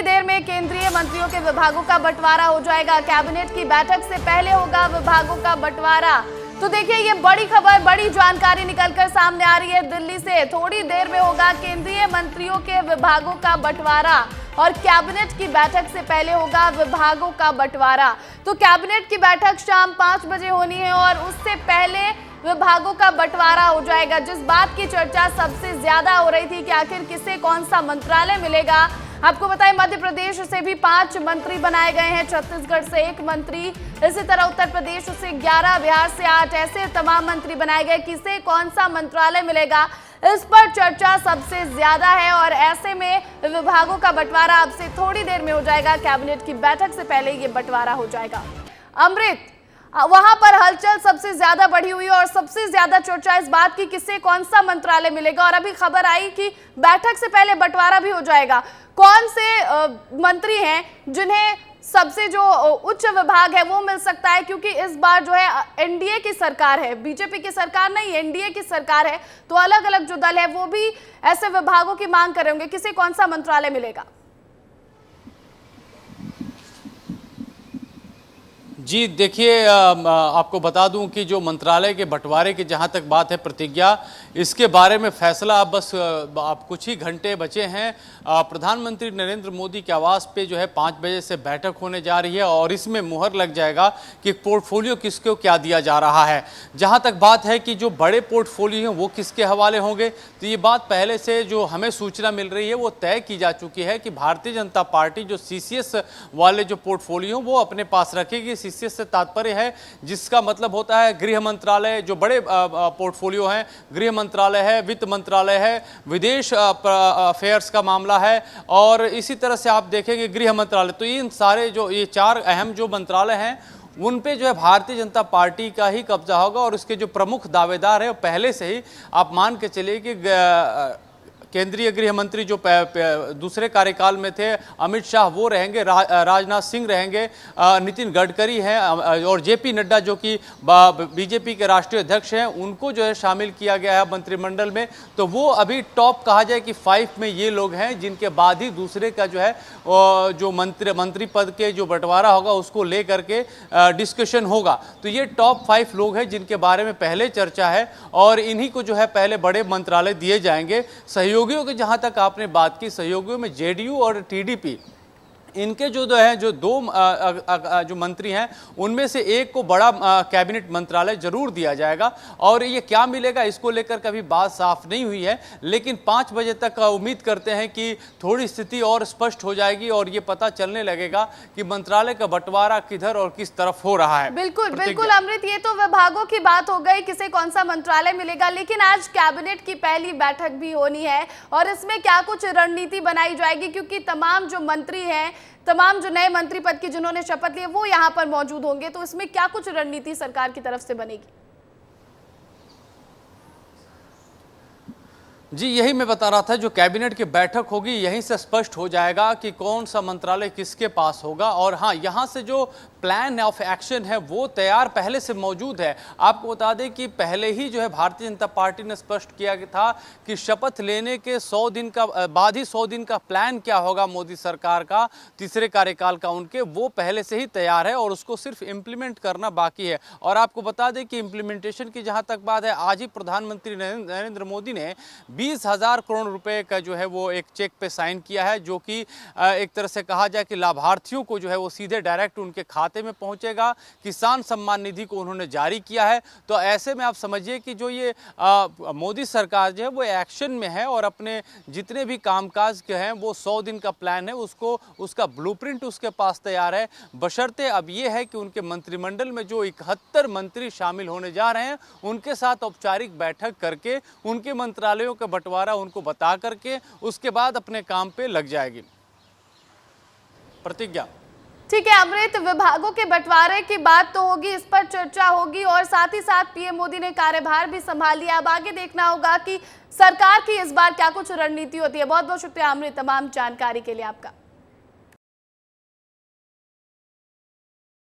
देर में केंद्रीय मंत्रियों के विभागों का बंटवारा हो जाएगा। कैबिनेट की बैठक से पहले होगा विभागों का बंटवारा। तो देखिए, ये बड़ी खबर, बड़ी जानकारी निकलकर सामने आ रही है दिल्ली से। थोड़ी देर में होगा केंद्रीय मंत्रियों के विभागों का बंटवारा और कैबिनेट की बैठक से पहले होगा विभागों का बंटवारा। तो कैबिनेट की बैठक शाम 5 बजे होनी है और उससे पहले विभागों का बंटवारा हो जाएगा। जिस बात की चर्चा सबसे ज्यादा हो रही थी कि आखिर किसे कौन सा मंत्रालय मिलेगा, आपको बताएं मध्य प्रदेश से भी 5 मंत्री बनाए गए हैं, छत्तीसगढ़ से 1 मंत्री, इसी तरह उत्तर प्रदेश से 11, बिहार से 8, ऐसे तमाम मंत्री बनाए गए। किसे कौन सा मंत्रालय मिलेगा, इस पर चर्चा सबसे ज्यादा है और ऐसे में विभागों का बंटवारा अब से थोड़ी देर में हो जाएगा। कैबिनेट की बैठक से पहले ये बंटवारा हो जाएगा। अमृत, वहां पर हलचल सबसे ज्यादा बढ़ी हुई है और सबसे ज्यादा चर्चा इस बात की किसे कौन सा मंत्रालय मिलेगा और अभी खबर आई कि बैठक से पहले बंटवारा भी हो जाएगा। कौन से मंत्री हैं जिन्हें सबसे जो उच्च विभाग है वो मिल सकता है, क्योंकि इस बार जो है एनडीए की सरकार है, बीजेपी की सरकार नहीं, एनडीए की सरकार है, तो अलग अलग जो दल है वो भी ऐसे विभागों की मांग कर रहे होंगे। किसे कौन सा मंत्रालय मिलेगा? जी देखिए, आपको बता दूं कि जो मंत्रालय के बंटवारे की जहां तक बात है प्रतिज्ञा, इसके बारे में फैसला अब बस आप कुछ ही घंटे बचे हैं। प्रधानमंत्री नरेंद्र मोदी के आवास पे जो है 5 बजे से बैठक होने जा रही है और इसमें मुहर लग जाएगा कि पोर्टफोलियो किसको क्या दिया जा रहा है। जहां तक बात है कि जो बड़े पोर्टफोलियो हैं वो किसके हवाले होंगे, तो ये बात पहले से जो हमें सूचना मिल रही है वो तय की जा चुकी है कि भारतीय जनता पार्टी जो सीसीएस वाले जो पोर्टफोलियो वो अपने पास रखेगी। सीसीएस से तात्पर्य है, जिसका मतलब होता है गृह मंत्रालय, जो बड़े पोर्टफोलियो हैं, गृह मंत्रालय है, वित्त मंत्रालय है, विदेश अफेयर्स का मामला है और इसी तरह से आप देखेंगे गृह मंत्रालय। तो इन सारे जो ये 4 अहम जो मंत्रालय हैं उन पे जो है भारतीय जनता पार्टी का ही कब्जा होगा और उसके जो प्रमुख दावेदार है वो पहले से ही आप मान के चलिए कि केंद्रीय गृह मंत्री जो दूसरे कार्यकाल में थे अमित शाह वो रहेंगे, राजनाथ सिंह रहेंगे, नितिन गडकरी हैं और जेपी नड्डा जो कि बीजेपी के राष्ट्रीय अध्यक्ष हैं, उनको जो है शामिल किया गया है मंत्रिमंडल में। तो वो अभी टॉप कहा जाए कि 5 में ये लोग हैं, जिनके बाद ही दूसरे का जो है जो मंत्री पद के जो बंटवारा होगा उसको ले करके डिस्कशन होगा। तो ये टॉप 5 लोग हैं जिनके बारे में पहले चर्चा है और इन्हीं को जो है पहले बड़े मंत्रालय दिए जाएंगे। सहयोगियों की जहां तक आपने बात की, सहयोगियों में जेडीयू और टीडीपी, इनके जो है जो 2 जो मंत्री हैं उनमें से एक को बड़ा कैबिनेट मंत्रालय जरूर दिया जाएगा और ये क्या मिलेगा इसको लेकर कभी बात साफ नहीं हुई है, लेकिन 5 बजे तक उम्मीद करते हैं कि थोड़ी स्थिति और स्पष्ट हो जाएगी और ये पता चलने लगेगा कि मंत्रालय का बंटवारा किधर और किस तरफ हो रहा है। बिल्कुल बिल्कुल अमृत, ये तो विभागों की बात हो गई, किसे कौन सा मंत्रालय मिलेगा, लेकिन आज कैबिनेट की पहली बैठक भी होनी है और इसमें क्या कुछ रणनीति बनाई जाएगी, क्योंकि तमाम जो मंत्री हैं, तमाम जो नए मंत्री पद की जिन्होंने शपथ लिए वो यहाँ पर मौजूद होंगे, तो इसमें क्या कुछ रणनीति सरकार की तरफ से बनेगी? जी यही मैं बता रहा था, जो कैबिनेट की बैठक होगी यहीं से स्पष्ट हो जाएगा कि कौन सा मंत्रालय किसके पास होगा। और हाँ, यहाँ से जो प्लान ऑफ एक्शन है वो तैयार पहले से मौजूद है। आपको बता दें कि पहले ही जो है भारतीय जनता पार्टी ने स्पष्ट किया था कि शपथ लेने के 100 दिन का बाद ही 100 दिन का प्लान क्या होगा मोदी सरकार का, तीसरे कार्यकाल का उनके, वो पहले से ही तैयार है और उसको सिर्फ इम्प्लीमेंट करना बाकी है। और आपको बता दें कि इम्प्लीमेंटेशन की जहाँ तक बात है, आज ही प्रधानमंत्री नरेंद्र मोदी ने 20,000 करोड़ रुपए का जो है वो एक चेक पे साइन किया है, जो कि एक तरह से कहा जाए कि लाभार्थियों को जो है वो सीधे डायरेक्ट उनके खाते में पहुंचेगा। किसान सम्मान निधि को उन्होंने जारी किया है। तो ऐसे में आप समझिए कि जो ये मोदी सरकार जो है वो एक्शन में है और अपने जितने भी कामकाज के हैं वो 100 दिन का प्लान है, उसको उसका ब्लूप्रिंट उसके पास तैयार है। बशर्ते अब ये है कि उनके मंत्रिमंडल में जो 71 मंत्री शामिल होने जा रहे हैं उनके साथ औपचारिक बैठक करके उनके मंत्रालयों का बंटवारा उनको बता करके उसके बाद अपने काम पे लग जाएगी। प्रतिज्ञा। ठीक है अमृत, विभागों के बंटवारे की बात तो होगी, इस पर चर्चा होगी और साथ ही साथ पीएम मोदी ने कार्यभार भी संभाल लिया। अब आगे देखना होगा कि सरकार की इस बार क्या कुछ रणनीति होती है। बहुत बहुत शुक्रिया अमृत तमाम जानकारी के लिए आपका।